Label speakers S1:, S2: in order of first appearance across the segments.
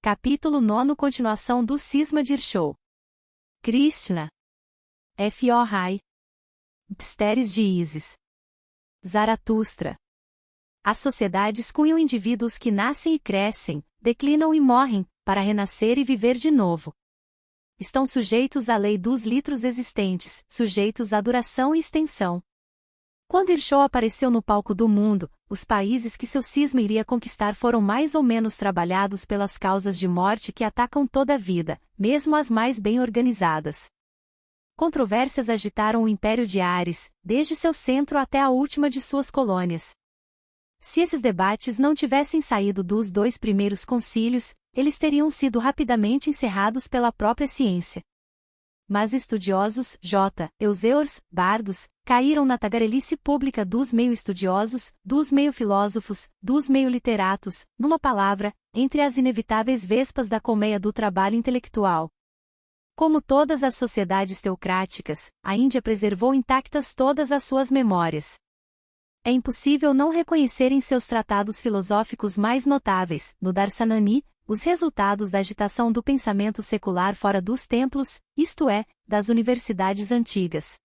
S1: Capítulo 9. Continuação do Cisma de Irshou. Krishna. F.O.Rai. Psteres de Ísis. Zaratustra. As sociedades cunham indivíduos que nascem e crescem, declinam e morrem, para renascer e viver de novo. Estão sujeitos à lei dos litros existentes, sujeitos à duração e extensão. Quando Irshou apareceu no palco do mundo, os países que seu cisma iria conquistar foram mais ou menos trabalhados pelas causas de morte que atacam toda a vida, mesmo as mais bem organizadas. Controvérsias agitaram o Império de Ares, desde seu centro até a última de suas colônias. Se esses debates não tivessem saído dos 2 primeiros concílios, eles teriam sido rapidamente encerrados pela própria ciência. Mas estudiosos, Euseurs, bardos, caíram na tagarelice pública dos meio-estudiosos, dos meio-filósofos, dos meio-literatos, numa palavra, entre as inevitáveis vespas da colmeia do trabalho intelectual. Como todas as sociedades teocráticas, a Índia preservou intactas todas as suas memórias. É impossível não reconhecer em seus tratados filosóficos mais notáveis, no Darsanani, os resultados da agitação do pensamento secular fora dos templos, isto é, das universidades antigas.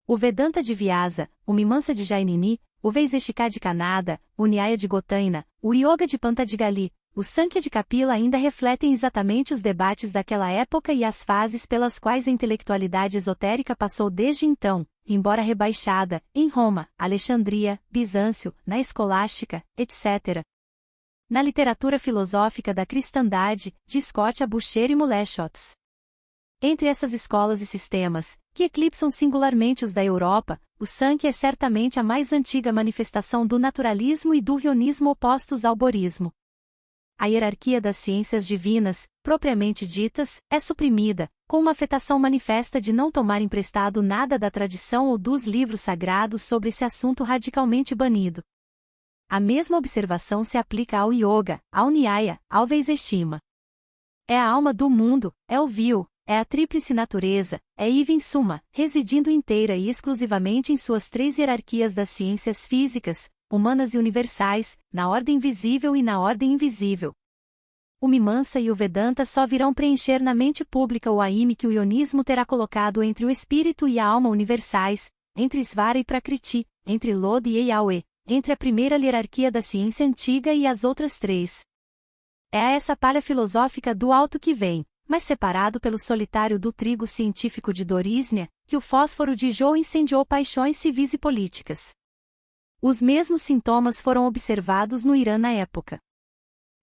S1: O Vedanta de Vyasa, o Mimamsa de Jainini, o Vaisheshika de Kanada, o Nyaya de Gotaina, o Yoga de Pantadigali, o Sankhya de Kapila ainda refletem exatamente os debates daquela época e as fases pelas quais a intelectualidade esotérica passou desde então, embora rebaixada, em Roma, Alexandria, Bizâncio, na escolástica, etc. Na literatura filosófica da cristandade, de Scott a Boucher e Moleschotz. Entre essas escolas e sistemas, que eclipsam singularmente os da Europa, o Sankhya é certamente a mais antiga manifestação do naturalismo e do rionismo opostos ao borismo. A hierarquia das ciências divinas, propriamente ditas, é suprimida, com uma afetação manifesta de não tomar emprestado nada da tradição ou dos livros sagrados sobre esse assunto radicalmente banido. A mesma observação se aplica ao Yoga, ao Nyaya, ao Vaisheshima. É a alma do mundo, é o vil, é a tríplice natureza, é Iva Suma, residindo inteira e exclusivamente em suas 3 hierarquias das ciências físicas, humanas e universais, na ordem visível e na ordem invisível. O Mimamsa e o Vedanta só virão preencher na mente pública o aime que o ionismo terá colocado entre o espírito e a alma universais, entre Svara e Prakriti, entre Lod e Yahweh, entre a primeira hierarquia da ciência antiga e as outras 3. É a essa palha filosófica do alto que vem, mas separado pelo solitário do trigo científico de Dorísnia, que o fósforo de Jô incendiou paixões civis e políticas. Os mesmos sintomas foram observados no Irã na época.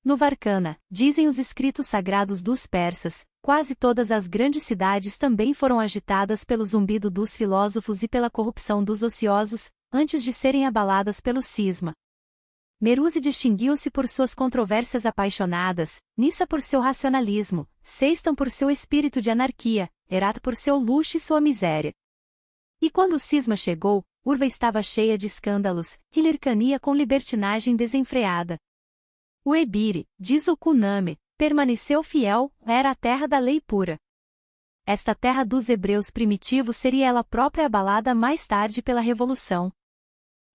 S1: No Varkana, dizem os escritos sagrados dos persas, quase todas as grandes cidades também foram agitadas pelo zumbido dos filósofos e pela corrupção dos ociosos, antes de serem abaladas pelo cisma. Meruzi distinguiu-se por suas controvérsias apaixonadas, Nissa por seu racionalismo, Sextan por seu espírito de anarquia, Herat por seu luxo e sua miséria. E quando o cisma chegou, Urva estava cheia de escândalos, Hilircania com libertinagem desenfreada. O Ebire, diz o Kuname, permaneceu fiel, era a terra da lei pura. Esta terra dos hebreus primitivos seria ela própria abalada mais tarde pela Revolução.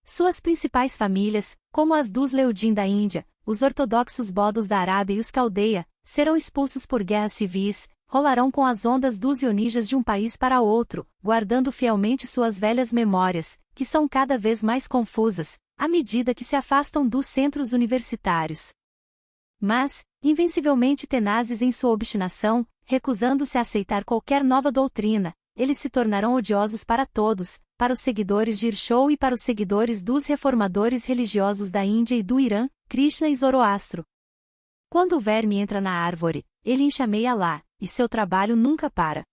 S1: Suas principais famílias, como as dos Leudim da Índia, os ortodoxos bodos da Arábia e os Caldeia, serão expulsos por guerras civis, rolarão com as ondas dos ionijas de um país para outro, guardando fielmente suas velhas memórias, que são cada vez mais confusas, à medida que se afastam dos centros universitários. Mas, invencivelmente tenazes em sua obstinação, recusando-se a aceitar qualquer nova doutrina, eles se tornarão odiosos para todos, para os seguidores de Irshou e para os seguidores dos reformadores religiosos da Índia e do Irã, Krishna e Zoroastro. Quando o verme entra na árvore, ele enxameia lá, e seu trabalho nunca para.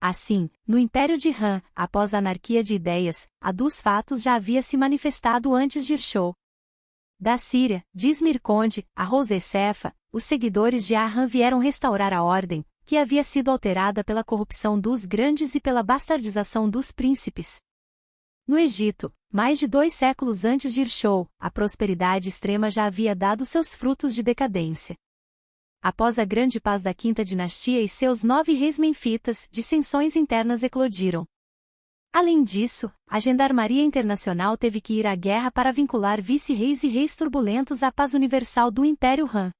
S1: Assim, no Império de Han, após a anarquia de ideias, a dos fatos já havia se manifestado antes de Irshou. Da Síria, diz Mirconde, a Rosecefa, os seguidores de Ahan vieram restaurar a ordem, que havia sido alterada pela corrupção dos grandes e pela bastardização dos príncipes. No Egito, mais de 2 séculos antes de Irshou, a prosperidade extrema já havia dado seus frutos de decadência. Após a grande paz da Quinta Dinastia e seus 9 reis menfitas, dissensões internas eclodiram. Além disso, a Gendarmaria Internacional teve que ir à guerra para vincular vice-reis e reis turbulentos à paz universal do Império Han.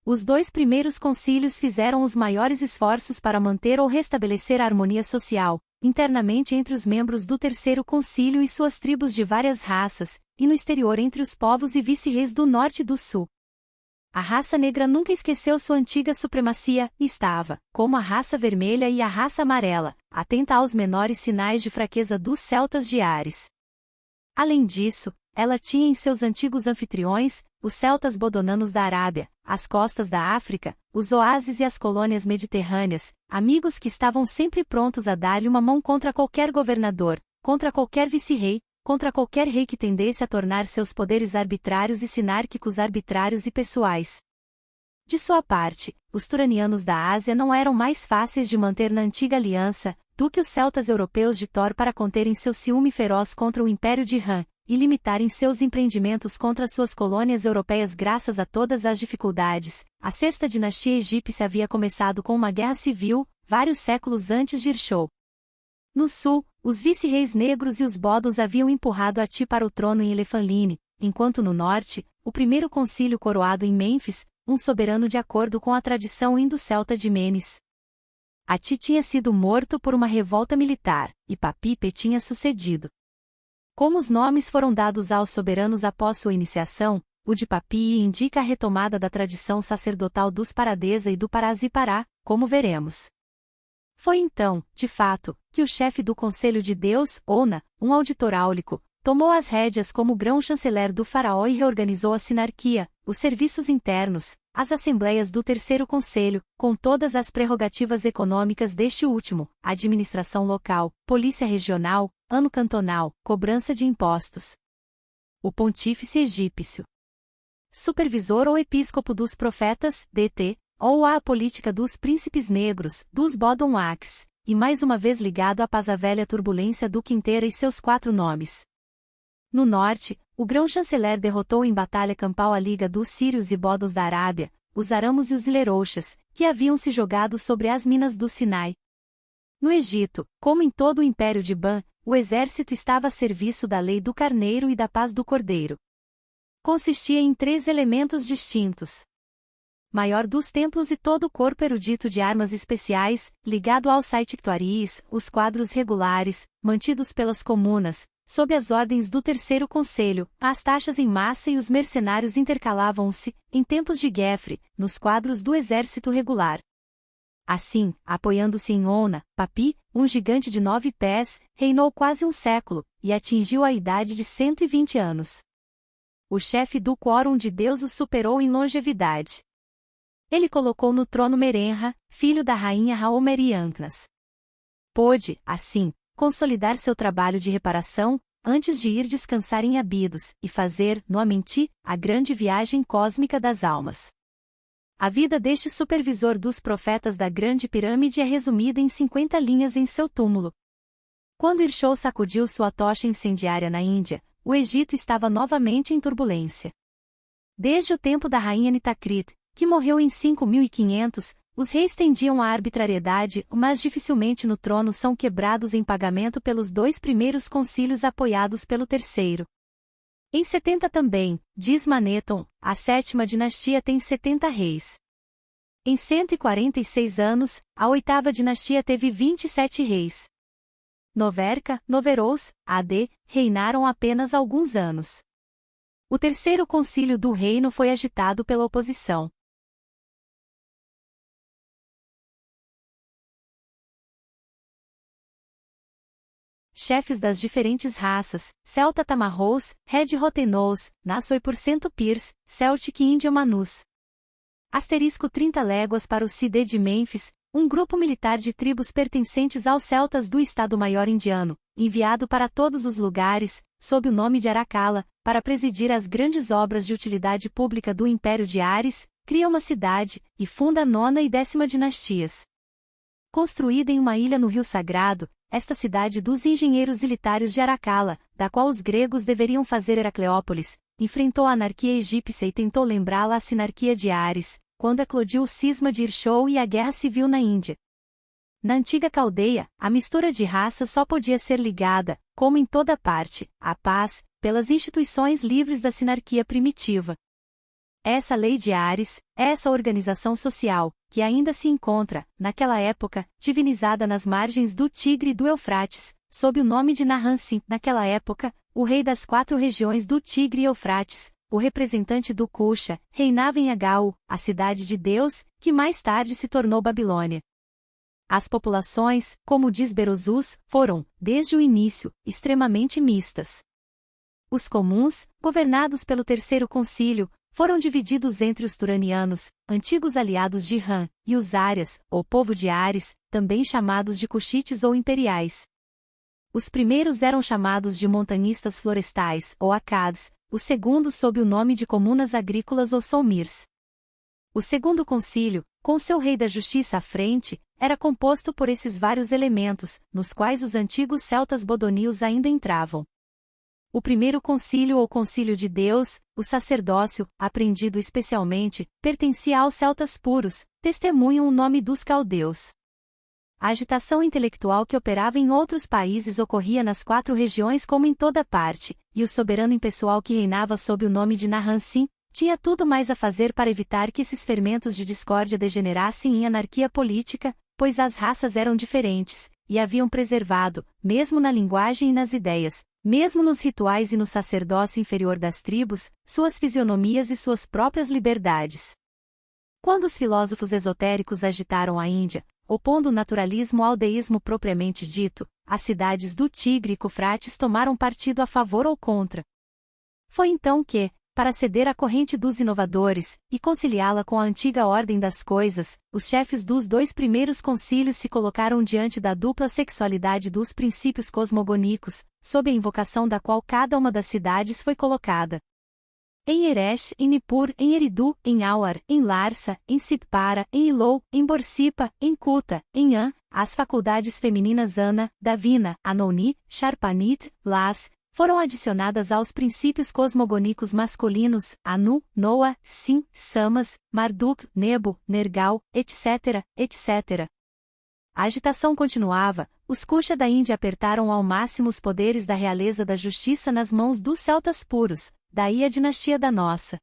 S1: Os dois primeiros concílios fizeram os maiores esforços para manter ou restabelecer a harmonia social, internamente entre os membros do Terceiro Concílio e suas tribos de várias raças, e no exterior entre os povos e vice-reis do Norte e do Sul. A raça negra nunca esqueceu sua antiga supremacia, e estava, como a raça vermelha e a raça amarela, atenta aos menores sinais de fraqueza dos celtas de Ares. Além disso, ela tinha em seus antigos anfitriões, os celtas bodonanos da Arábia, as costas da África, os oásis e as colônias mediterrâneas, amigos que estavam sempre prontos a dar-lhe uma mão contra qualquer governador, contra qualquer vice-rei, contra qualquer rei que tendesse a tornar seus poderes arbitrários e sinárquicos arbitrários e pessoais. De sua parte, os turanianos da Ásia não eram mais fáceis de manter na antiga aliança, do que os celtas europeus de Thor para conterem seu ciúme feroz contra o Império de Han, e limitarem seus empreendimentos contra suas colônias europeias graças a todas as dificuldades. A sexta dinastia egípcia havia começado com uma guerra civil, vários séculos antes de Irshou. No sul, os vice-reis negros e os bódons haviam empurrado Ati para o trono em Elefanline, enquanto no norte, o primeiro concílio coroado em Mênfis, um soberano de acordo com a tradição indo-celta de Menes. Ati tinha sido morto por uma revolta militar, e Papipe tinha sucedido. Como os nomes foram dados aos soberanos após sua iniciação, o de Papi indica a retomada da tradição sacerdotal dos Paradesa e do Parazipará, como veremos. Foi então, de fato, que o chefe do Conselho de Deus, Ona, um auditor áulico, tomou as rédeas como grão-chanceler do faraó e reorganizou a sinarquia, os serviços internos, as assembleias do Terceiro Conselho, com todas as prerrogativas econômicas deste último, administração local, polícia regional, ano cantonal, cobrança de impostos. O pontífice egípcio. Supervisor ou episcopo dos profetas, DT, ou a política dos príncipes negros, dos Bodom-Aques, e mais uma vez ligado à pasavelha turbulência do Quinteira e seus 4 nomes. No norte, o grão-chanceler derrotou em batalha campal a liga dos sírios e bodos da Arábia, os aramos e os ilerouxas, que haviam se jogado sobre as minas do Sinai. No Egito, como em todo o império de Ban, o exército estava a serviço da lei do carneiro e da paz do cordeiro. Consistia em 3 elementos distintos. Maior dos templos e todo o corpo erudito de armas especiais, ligado aos saictuaries, os quadros regulares, mantidos pelas comunas, sob as ordens do Terceiro Conselho, as taxas em massa e os mercenários intercalavam-se, em tempos de Guefre, nos quadros do exército regular. Assim, apoiando-se em Ona, Papi, um gigante de 9 pés, reinou quase um século, e atingiu a idade de 120 anos. O chefe do quórum de Deus o superou em longevidade. Ele colocou no trono Merenra, filho da rainha Haomerianknas. Pôde, assim, consolidar seu trabalho de reparação, antes de ir descansar em Abidos, e fazer, no Amenti, a grande viagem cósmica das almas. A vida deste supervisor dos profetas da Grande Pirâmide é resumida em 50 linhas em seu túmulo. Quando Irshou sacudiu sua tocha incendiária na Índia, o Egito estava novamente em turbulência. Desde o tempo da rainha Nitakrit, que morreu em 5500, os reis tendiam à arbitrariedade, mas dificilmente no trono são quebrados em pagamento pelos 2 primeiros concílios apoiados pelo terceiro. Em 70 também, diz Maneton, a 7ª dinastia tem 70 reis. Em 146 anos, a 8ª dinastia teve 27 reis. Noverca, Noverous, AD, reinaram apenas alguns anos. O terceiro concílio do reino foi agitado pela oposição. Chefes das diferentes raças, Celta Tamarrous, Red Rotenous, Nassoi por cento Pirs, Celtic Índio Manus. Asterisco 30 léguas para o Cide de Mênfis, um grupo militar de tribos pertencentes aos celtas do Estado-Maior indiano, enviado para todos os lugares, sob o nome de Aracala, para presidir as grandes obras de utilidade pública do Império de Ares, cria uma cidade, e funda a 9ª e 10ª dinastias. Construída em uma ilha no Rio Sagrado, esta cidade dos engenheiros ilitários de Aracala, da qual os gregos deveriam fazer Heracleópolis, enfrentou a anarquia egípcia e tentou lembrá-la à sinarquia de Ares, quando eclodiu o cisma de Irshou e a guerra civil na Índia. Na antiga Caldeia, a mistura de raças só podia ser ligada, como em toda parte, à paz, pelas instituições livres da sinarquia primitiva. Essa lei de Ares, essa organização social, que ainda se encontra, naquela época, divinizada nas margens do Tigre e do Eufrates, sob o nome de Naram-Sin, naquela época, o rei das 4 regiões do Tigre e Eufrates, o representante do Cuxa, reinava em Agau, a cidade de Deus, que mais tarde se tornou Babilônia. As populações, como diz Berosus, foram, desde o início, extremamente mistas. Os comuns, governados pelo Terceiro Concílio, foram divididos entre os turanianos, antigos aliados de Ram, e os árias, ou povo de Ares, também chamados de cuxites ou imperiais. Os primeiros eram chamados de montanistas florestais, ou acads, os segundos sob o nome de comunas agrícolas ou solmirs. O Segundo Concílio, com seu rei da justiça à frente, era composto por esses vários elementos, nos quais os antigos celtas bodonios ainda entravam. O Primeiro Concílio ou Concílio de Deus, o sacerdócio, aprendido especialmente, pertencia aos celtas puros, testemunham o nome dos caldeus. A agitação intelectual que operava em outros países ocorria nas 4 regiões como em toda parte, e o soberano impessoal que reinava sob o nome de Naram-Sin, tinha tudo mais a fazer para evitar que esses fermentos de discórdia degenerassem em anarquia política, pois as raças eram diferentes, e haviam preservado, mesmo na linguagem e nas ideias, mesmo nos rituais e no sacerdócio inferior das tribos, suas fisionomias e suas próprias liberdades. Quando os filósofos esotéricos agitaram a Índia, opondo o naturalismo ao deísmo propriamente dito, as cidades do Tigre e Cufrates tomaram partido a favor ou contra. Foi então que, para ceder à corrente dos inovadores, e conciliá-la com a antiga ordem das coisas, os chefes dos 2 primeiros concílios se colocaram diante da dupla sexualidade dos princípios cosmogônicos, sob a invocação da qual cada uma das cidades foi colocada. Em Eresh, em Nippur, em Eridu, em Awar, em Larsa, em Sipara, em Ilou, em Borsipa, em Kuta, em An, as faculdades femininas Ana, Davina, Anouni, Sharpanit, Las, foram adicionadas aos princípios cosmogônicos masculinos, Anu, Noa, Sim, Samas, Marduk, Nebo, Nergal, etc., etc. A agitação continuava, os Kusha da Índia apertaram ao máximo os poderes da realeza da justiça nas mãos dos celtas puros, daí a dinastia da Nossa.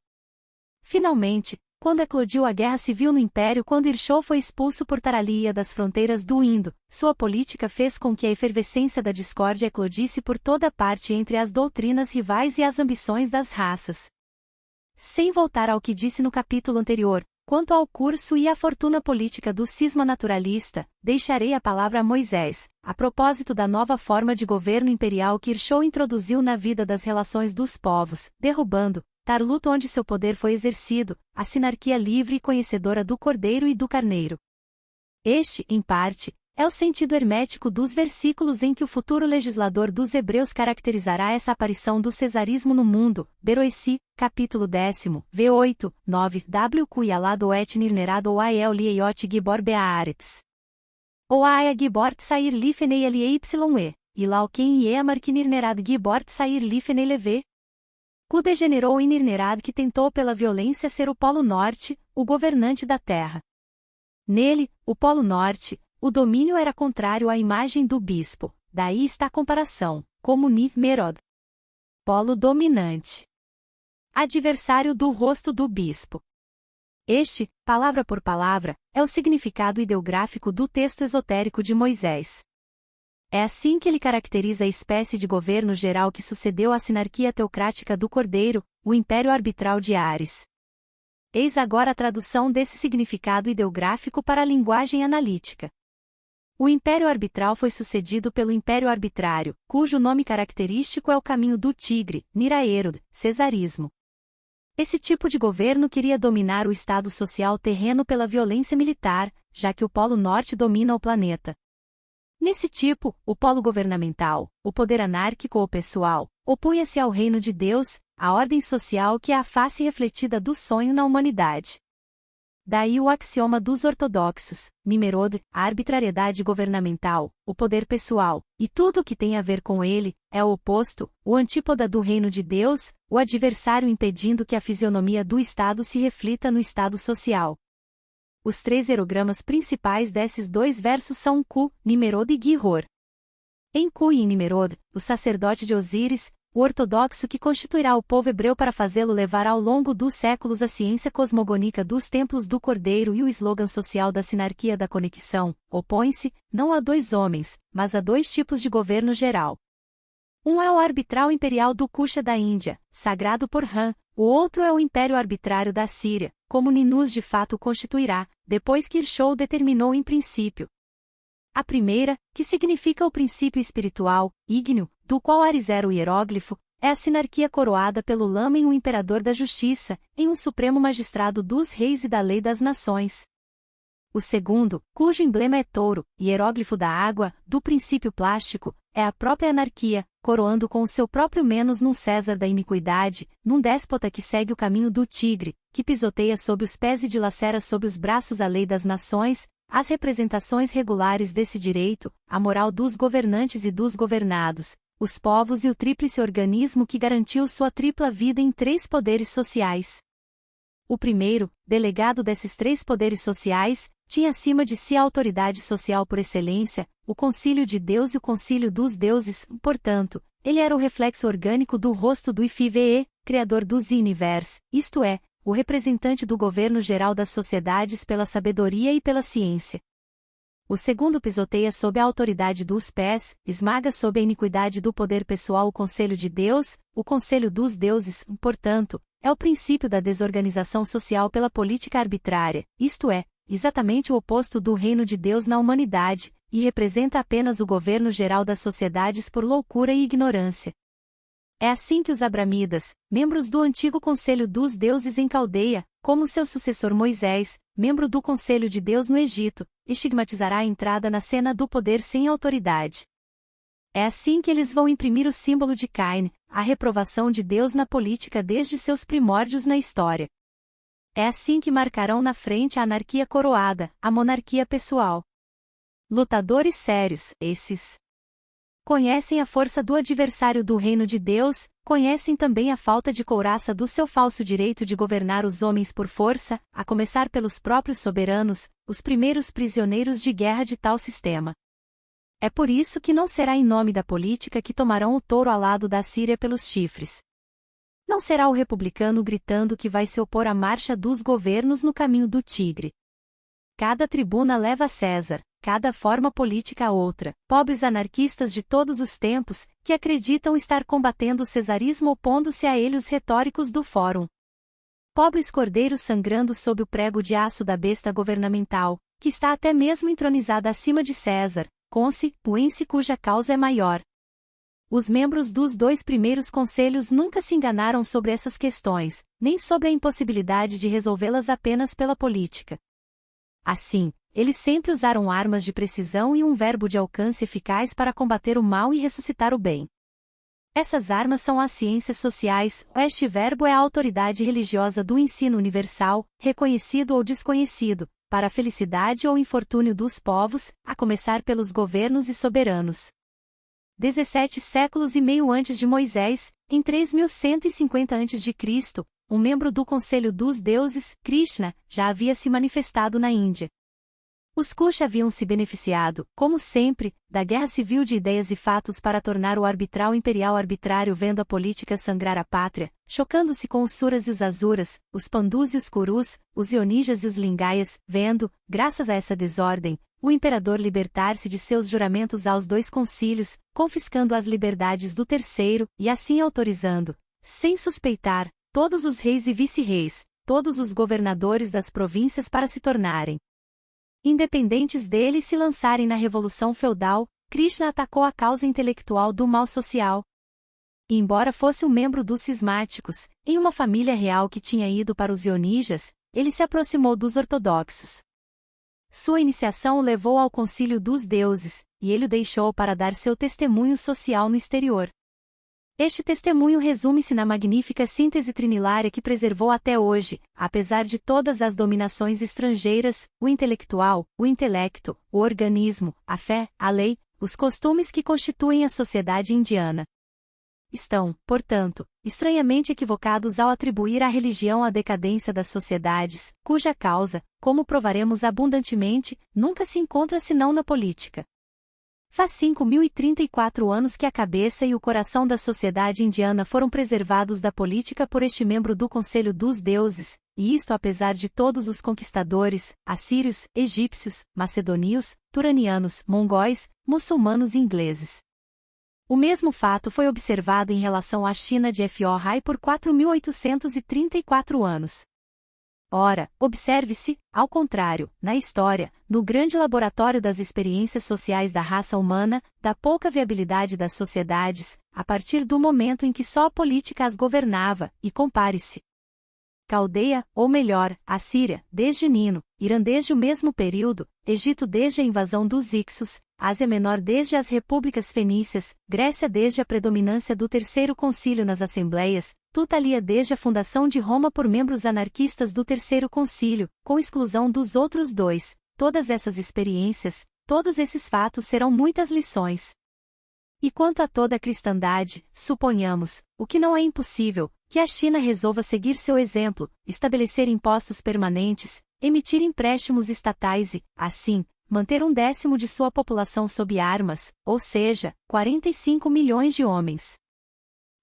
S1: Finalmente, quando eclodiu a guerra civil no Império quando Irshou foi expulso por Taralia das fronteiras do Indo, sua política fez com que a efervescência da discórdia eclodisse por toda parte entre as doutrinas rivais e as ambições das raças. Sem voltar ao que disse no capítulo anterior, quanto ao curso e à fortuna política do cisma naturalista, deixarei a palavra a Moisés, a propósito da nova forma de governo imperial que Irshou introduziu na vida das relações dos povos, derrubando, Tarlut onde seu poder foi exercido, a sinarquia livre e conhecedora do cordeiro e do carneiro. Este, em parte, é o sentido hermético dos versículos em que o futuro legislador dos hebreus caracterizará essa aparição do cesarismo no mundo, Beroessi, capítulo 10, v8, 9, wq alado et nirnerado oael lieiot gibor beaaretz. Oaia gibor tsair lifenei liey e lauken eamar que nirnerad gibor tsair lifenei leve. Cu degenerou em Nirnerad que tentou pela violência ser o Polo Norte, o governante da terra. Nele, o Polo Norte, o domínio era contrário à imagem do bispo, daí está a comparação, como Niv Merod. Polo dominante. Adversário do rosto do bispo. Este, palavra por palavra, é o significado ideográfico do texto esotérico de Moisés. É assim que ele caracteriza a espécie de governo geral que sucedeu à sinarquia teocrática do Cordeiro, o império arbitral de Ares. Eis agora a tradução desse significado ideográfico para a linguagem analítica. O império arbitral foi sucedido pelo império arbitrário, cujo nome característico é o caminho do tigre, Niraerod, cesarismo. Esse tipo de governo queria dominar o estado social terreno pela violência militar, já que o Polo Norte domina o planeta. Nesse tipo, o polo governamental, o poder anárquico ou pessoal, opunha-se ao reino de Deus, a ordem social que é a face refletida do sonho na humanidade. Daí o axioma dos ortodoxos, Nimerod, a arbitrariedade governamental, o poder pessoal, e tudo o que tem a ver com ele, é o oposto, o antípoda do reino de Deus, o adversário impedindo que a fisionomia do Estado se reflita no estado social. Os 3 erogramas principais desses 2 versos são Ku, Nimerod e Gihor. Em Ku e em Nimerod, o sacerdote de Osíris, o ortodoxo que constituirá o povo hebreu para fazê-lo levar ao longo dos séculos a ciência cosmogônica dos templos do Cordeiro e o slogan social da sinarquia da conexão, opõe-se, não a dois homens, mas a dois tipos de governo geral. Um é o arbitral imperial do Kusha da Índia, sagrado por Ram, o outro é o império arbitrário da Síria, como Ninus de fato constituirá, depois que Irshou determinou em princípio. A primeira, que significa o princípio espiritual, ígneo, do qual Ares era o hieróglifo, é a sinarquia coroada pelo Lamen, o imperador da justiça, em um supremo magistrado dos reis e da lei das nações. O segundo, cujo emblema é touro, hieróglifo da água, do princípio plástico, é a própria anarquia, coroando com o seu próprio menos num César da iniquidade, num déspota que segue o caminho do tigre, que pisoteia sob os pés e dilacera sob os braços a lei das nações, as representações regulares desse direito, a moral dos governantes e dos governados, os povos e o tríplice organismo que garantiu sua tripla vida em três poderes sociais. O primeiro, delegado desses três poderes sociais, tinha acima de si a autoridade social por excelência, o concílio de Deus e o concílio dos deuses, portanto, ele era o reflexo orgânico do rosto do Ifive, criador dos universos, isto é, o representante do governo geral das sociedades pela sabedoria e pela ciência. O segundo pisoteia sob a autoridade dos pés, esmaga sob a iniquidade do poder pessoal o conselho de Deus, o conselho dos deuses, portanto, é o princípio da desorganização social pela política arbitrária, isto é, exatamente o oposto do reino de Deus na humanidade, e representa apenas o governo geral das sociedades por loucura e ignorância. É assim que os abramidas, membros do antigo Conselho dos Deuses em Caldeia, como seu sucessor Moisés, membro do Conselho de Deus no Egito, estigmatizará a entrada na cena do poder sem autoridade. É assim que eles vão imprimir o símbolo de Cain, a reprovação de Deus na política desde seus primórdios na história. É assim que marcarão na frente a anarquia coroada, a monarquia pessoal. Lutadores sérios, esses. Conhecem a força do adversário do reino de Deus, conhecem também a falta de couraça do seu falso direito de governar os homens por força, a começar pelos próprios soberanos, os primeiros prisioneiros de guerra de tal sistema. É por isso que não será em nome da política que tomarão o touro alado da Síria pelos chifres. Não será o republicano gritando que vai se opor à marcha dos governos no caminho do tigre. Cada tribuna leva a César, cada forma política a outra, pobres anarquistas de todos os tempos, que acreditam estar combatendo o cesarismo opondo-se a ele os retóricos do fórum. Pobres cordeiros sangrando sob o prego de aço da besta governamental, que está até mesmo entronizada acima de César, Conce, Puense cuja causa é maior. Os membros dos dois primeiros conselhos nunca se enganaram sobre essas questões, nem sobre a impossibilidade de resolvê-las apenas pela política. Assim, eles sempre usaram armas de precisão e um verbo de alcance eficaz para combater o mal e ressuscitar o bem. Essas armas são as ciências sociais, este verbo é a autoridade religiosa do ensino universal, reconhecido ou desconhecido, para a felicidade ou infortúnio dos povos, a começar pelos governos e soberanos. 17 séculos e meio antes de Moisés, em 3150 a.C., um membro do Conselho dos Deuses, Krishna, já havia se manifestado na Índia. Os Kusha haviam se beneficiado, como sempre, da guerra civil de ideias e fatos para tornar o arbitral imperial arbitrário vendo a política sangrar a pátria, chocando-se com os Suras e os Asuras, os Pandus e os Kurus, os Ionijas e os Lingayas, vendo, graças a essa desordem, o imperador libertar-se de seus juramentos aos dois concílios, confiscando as liberdades do terceiro, e assim autorizando, sem suspeitar, todos os reis e vice-reis, todos os governadores das províncias para se tornarem independentes dele e se lançarem na revolução feudal. Krishna atacou a causa intelectual do mal social. E embora fosse um membro dos cismáticos, em uma família real que tinha ido para os Ionijas, ele se aproximou dos ortodoxos. Sua iniciação o levou ao concílio dos deuses, e ele o deixou para dar seu testemunho social no exterior. Este testemunho resume-se na magnífica síntese trinilária que preservou até hoje, apesar de todas as dominações estrangeiras, o intelectual, o intelecto, o organismo, a fé, a lei, os costumes que constituem a sociedade indiana. Estão, portanto, estranhamente equivocados ao atribuir à religião a decadência das sociedades, cuja causa, como provaremos abundantemente, nunca se encontra senão na política. Faz 5.034 anos que a cabeça e o coração da sociedade indiana foram preservados da política por este membro do Conselho dos Deuses, e isto apesar de todos os conquistadores, assírios, egípcios, macedônios, turanianos, mongóis, muçulmanos e ingleses. O mesmo fato foi observado em relação à China de Ephor-Hai por 4.834 anos. Ora, observe-se, ao contrário, na história, no grande laboratório das experiências sociais da raça humana, da pouca viabilidade das sociedades, a partir do momento em que só a política as governava, e compare-se. Caldeia, ou melhor, Assíria, desde Nino, Irã desde o mesmo período, Egito desde a invasão dos Ixos, Ásia Menor desde as repúblicas fenícias, Grécia desde a predominância do Terceiro Concílio nas assembleias, Tutalia desde a fundação de Roma por membros anarquistas do Terceiro Concílio, com exclusão dos outros dois. Todas essas experiências, todos esses fatos serão muitas lições. E quanto a toda a cristandade, suponhamos, o que não é impossível, que a China resolva seguir seu exemplo, estabelecer impostos permanentes, emitir empréstimos estatais e, assim, manter 1/10 de sua população sob armas, ou seja, 45 milhões de homens.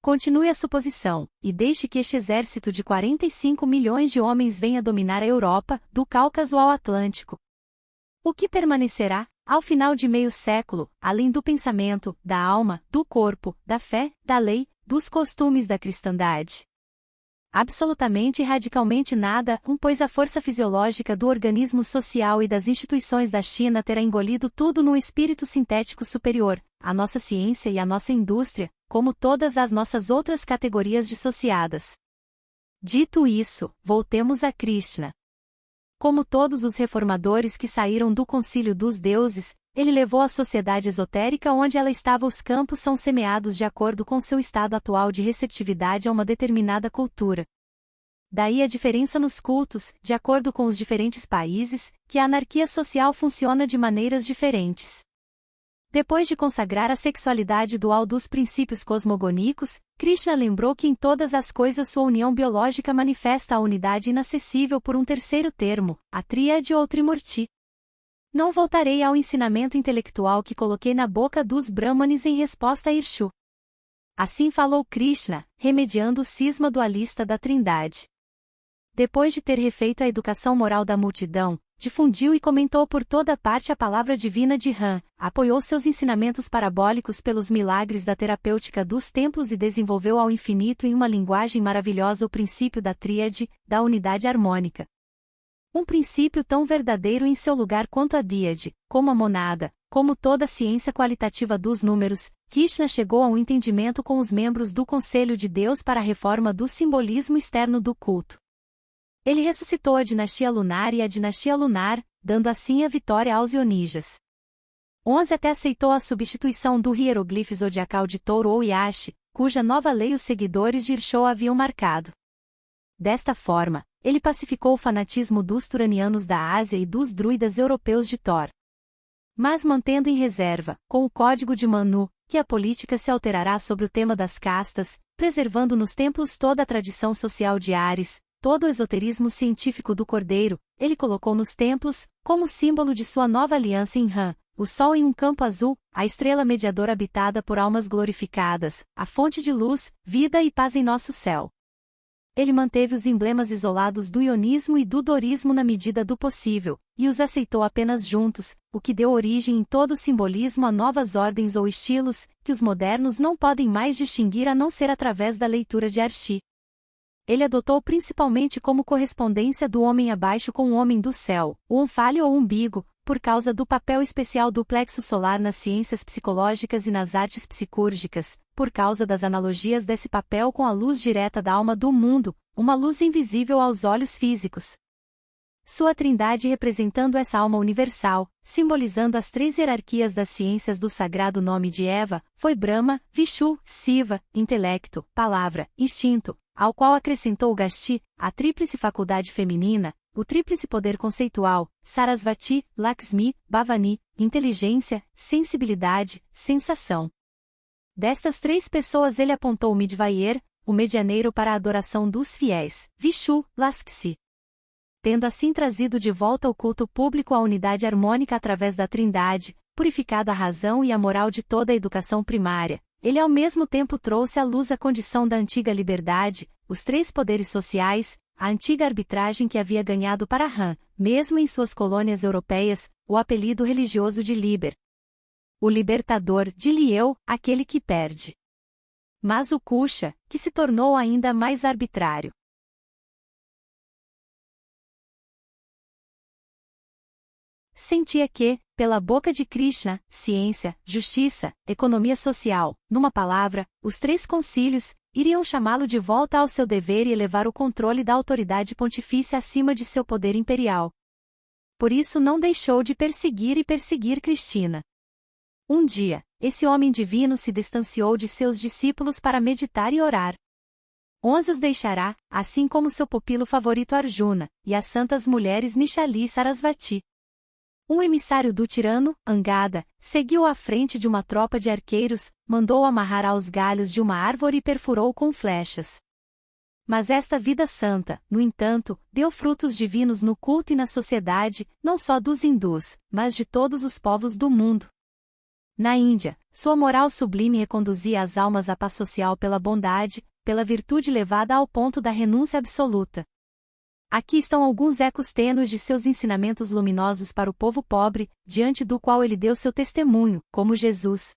S1: Continue a suposição, e deixe que este exército de 45 milhões de homens venha dominar a Europa, do Cáucaso ao Atlântico. O que permanecerá, ao final de meio século, além do pensamento, da alma, do corpo, da fé, da lei, dos costumes da cristandade? Absolutamente e radicalmente nada, pois a força fisiológica do organismo social e das instituições da China terá engolido tudo num espírito sintético superior, a nossa ciência e a nossa indústria, como todas as nossas outras categorias dissociadas. Dito isso, voltemos a Krishna. Como todos os reformadores que saíram do Concílio dos Deuses, ele levou a sociedade esotérica onde ela estava. Os campos são semeados de acordo com seu estado atual de receptividade a uma determinada cultura. Daí a diferença nos cultos, de acordo com os diferentes países, que a anarquia social funciona de maneiras diferentes. Depois de consagrar a sexualidade dual dos princípios cosmogônicos, Krishna lembrou que em todas as coisas sua união biológica manifesta a unidade inacessível por um terceiro termo, a tríade ou trimurti. Não voltarei ao ensinamento intelectual que coloquei na boca dos Brahmanes em resposta a Irshu. Assim falou Krishna, remediando o cisma dualista da Trindade. Depois de ter refeito a educação moral da multidão, difundiu e comentou por toda parte a palavra divina de Ram, apoiou seus ensinamentos parabólicos pelos milagres da terapêutica dos templos e desenvolveu ao infinito em uma linguagem maravilhosa o princípio da tríade, da unidade harmônica. Um princípio tão verdadeiro em seu lugar quanto a díade, como a monada, como toda a ciência qualitativa dos números, Krishna chegou a um entendimento com os membros do Conselho de Deus para a reforma do simbolismo externo do culto. Ele ressuscitou a dinastia lunar e a dinastia lunar, dando assim a vitória aos Ionijas. 11 até aceitou a substituição do hieroglife zodiacal de touro ou Yashi, cuja nova lei os seguidores de Irshu haviam marcado. Desta forma, ele pacificou o fanatismo dos turanianos da Ásia e dos druidas europeus de Thor. Mas mantendo em reserva, com o Código de Manu, que a política se alterará sobre o tema das castas, preservando nos templos toda a tradição social de Ares, todo o esoterismo científico do Cordeiro, ele colocou nos templos, como símbolo de sua nova aliança em Ram, o sol em um campo azul, a estrela mediadora habitada por almas glorificadas, a fonte de luz, vida e paz em nosso céu. Ele manteve os emblemas isolados do ionismo e do dorismo na medida do possível, e os aceitou apenas juntos, o que deu origem em todo o simbolismo a novas ordens ou estilos, que os modernos não podem mais distinguir a não ser através da leitura de Arshi. Ele adotou principalmente como correspondência do homem abaixo com o homem do céu, o onfale ou umbigo, por causa do papel especial do plexo solar nas ciências psicológicas e nas artes psicúrgicas, por causa das analogias desse papel com a luz direta da alma do mundo, uma luz invisível aos olhos físicos. Sua trindade representando essa alma universal, simbolizando as três hierarquias das ciências do sagrado nome de Eva, foi Brahma, Vishnu, Siva, intelecto, palavra, instinto, ao qual acrescentou o Gashti, a tríplice faculdade feminina, o tríplice poder conceitual, Sarasvati, Lakshmi, Bhavani, inteligência, sensibilidade, sensação. Destas três pessoas ele apontou o Midvayer, o medianeiro para a adoração dos fiéis, Vishnu, Laskshi. Tendo assim trazido de volta ao culto público a unidade harmônica através da Trindade, purificado a razão e a moral de toda a educação primária, ele ao mesmo tempo trouxe à luz a condição da antiga liberdade, os três poderes sociais, a antiga arbitragem que havia ganhado para Han, mesmo em suas colônias europeias, o apelido religioso de Liber. O libertador de Lieu, aquele que perde. Mas o Kusha, que se tornou ainda mais arbitrário. Sentia que, pela boca de Krishna, ciência, justiça, economia social, numa palavra, os três concílios, iriam chamá-lo de volta ao seu dever e elevar o controle da autoridade pontifícia acima de seu poder imperial. Por isso não deixou de perseguir Krishna. Um dia, esse homem divino se distanciou de seus discípulos para meditar e orar. 11 os deixará, assim como seu pupilo favorito Arjuna, e as santas mulheres Nishali e Sarasvati. Um emissário do tirano, Angada, seguiu à frente de uma tropa de arqueiros, mandou amarrar aos galhos de uma árvore e perfurou com flechas. Mas esta vida santa, no entanto, deu frutos divinos no culto e na sociedade, não só dos hindus, mas de todos os povos do mundo. Na Índia, sua moral sublime reconduzia as almas à paz social pela bondade, pela virtude levada ao ponto da renúncia absoluta. Aqui estão alguns ecos tênues de seus ensinamentos luminosos para o povo pobre, diante do qual ele deu seu testemunho, como Jesus.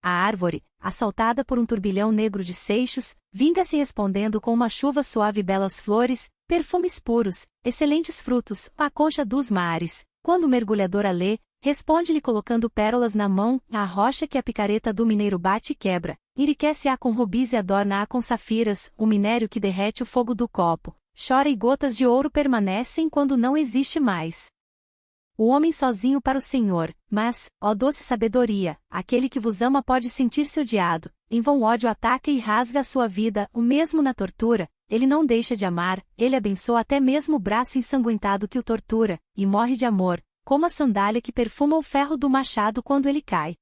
S1: A árvore, assaltada por um turbilhão negro de seixos, vinga-se respondendo com uma chuva suave e belas flores, perfumes puros, excelentes frutos, a concha dos mares. Quando o mergulhador a lê, responde-lhe colocando pérolas na mão, a rocha que a picareta do mineiro bate e quebra, enriquece-a com rubis e adorna-a com safiras, o minério que derrete o fogo do copo. Chora e gotas de ouro permanecem quando não existe mais. O homem sozinho para o Senhor, mas, ó doce sabedoria, aquele que vos ama pode sentir-se odiado, em vão ódio ataca e rasga a sua vida, o mesmo na tortura, ele não deixa de amar, ele abençoa até mesmo o braço ensanguentado que o tortura, e morre de amor, como a sandália que perfuma o ferro do machado quando ele cai.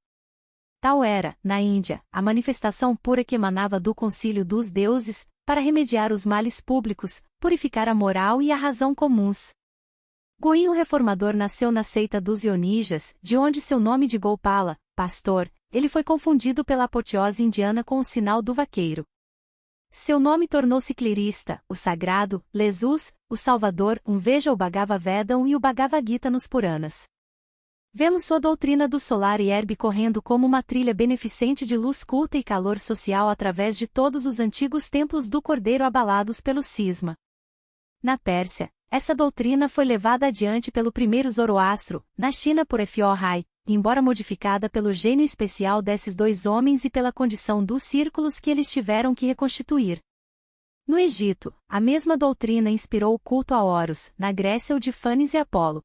S1: Tal era, na Índia, a manifestação pura que emanava do concílio dos deuses, para remediar os males públicos, purificar a moral e a razão comuns. Goin o reformador nasceu na seita dos Ionijas, de onde seu nome de Gopala, pastor, ele foi confundido pela apoteose indiana com o sinal do vaqueiro. Seu nome tornou-se clerista, o sagrado, Jesus, o Salvador, veja o Bhagavad Vedam e o Bhagavad Gita nos Puranas. Vemos sua doutrina do solar e herbe correndo como uma trilha beneficente de luz culta e calor social através de todos os antigos templos do Cordeiro abalados pelo cisma. Na Pérsia, essa doutrina foi levada adiante pelo primeiro Zoroastro, na China por Ephor-Rai, embora modificada pelo gênio especial desses dois homens e pela condição dos círculos que eles tiveram que reconstituir. No Egito, a mesma doutrina inspirou o culto a Horus, na Grécia o de Fanes e Apolo.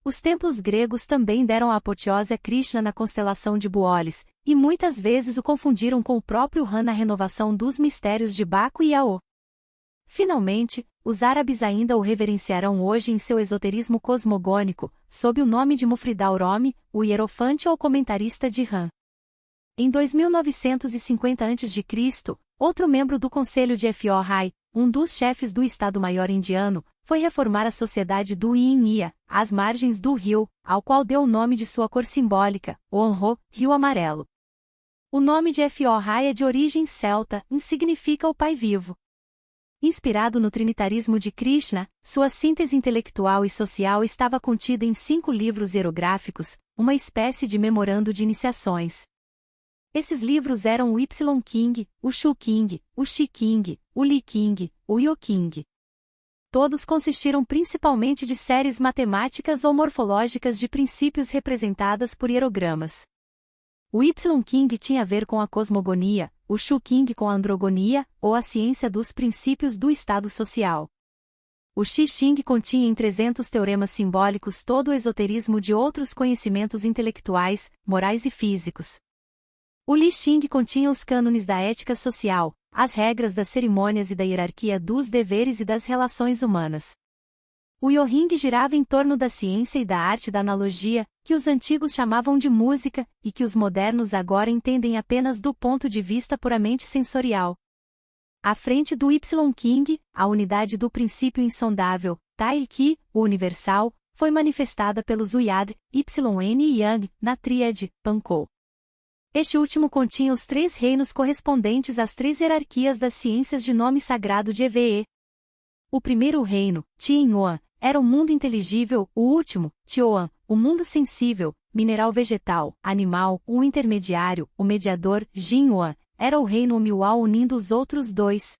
S1: Os templos gregos também deram a apoteose a Krishna na constelação de Buolis, e muitas vezes o confundiram com o próprio Ram na renovação dos mistérios de Baco e Ao. Finalmente, os árabes ainda o reverenciarão hoje em seu esoterismo cosmogônico, sob o nome de Mufridal Rumi, o hierofante ou comentarista de Ram. Em 2950 a.C., outro membro do conselho de Ephor-Rai, um dos chefes do Estado-Maior indiano, foi reformar a sociedade do Yin-Ia, às margens do rio, ao qual deu o nome de sua cor simbólica, o Onro, Rio Amarelo. O nome de Ephor-Rai é de origem celta e significa o Pai Vivo. Inspirado no trinitarismo de Krishna, sua síntese intelectual e social estava contida em 5 livros hierográficos, uma espécie de memorando de iniciações. Esses livros eram o Y-King, o Shu-King, o Shi-King, o Li-King, o Yo-King. Todos consistiram principalmente de séries matemáticas ou morfológicas de princípios representadas por hierogramas. O Y-King tinha a ver com a cosmogonia, o Shu-King com a androgonia, ou a ciência dos princípios do estado social. O Shi-King continha em 300 teoremas simbólicos todo o esoterismo de outros conhecimentos intelectuais, morais e físicos. O Li-Xing continha os cânones da ética social, as regras das cerimônias e da hierarquia dos deveres e das relações humanas. O Yo-Ring girava em torno da ciência e da arte da analogia, que os antigos chamavam de música, e que os modernos agora entendem apenas do ponto de vista puramente sensorial. À frente do Y-King, a unidade do princípio insondável, Tai-Ki, o universal, foi manifestada pelos Uyad, Yn e Yang, na tríade, Panko. Este último continha os 3 reinos correspondentes às 3 hierarquias das ciências de nome sagrado de EVE. O primeiro reino, Tianhuan, era o mundo inteligível, o último, Tioan, o mundo sensível, mineral vegetal, animal, o intermediário, o mediador, Jinhuan, era o reino Miual unindo os outros 2.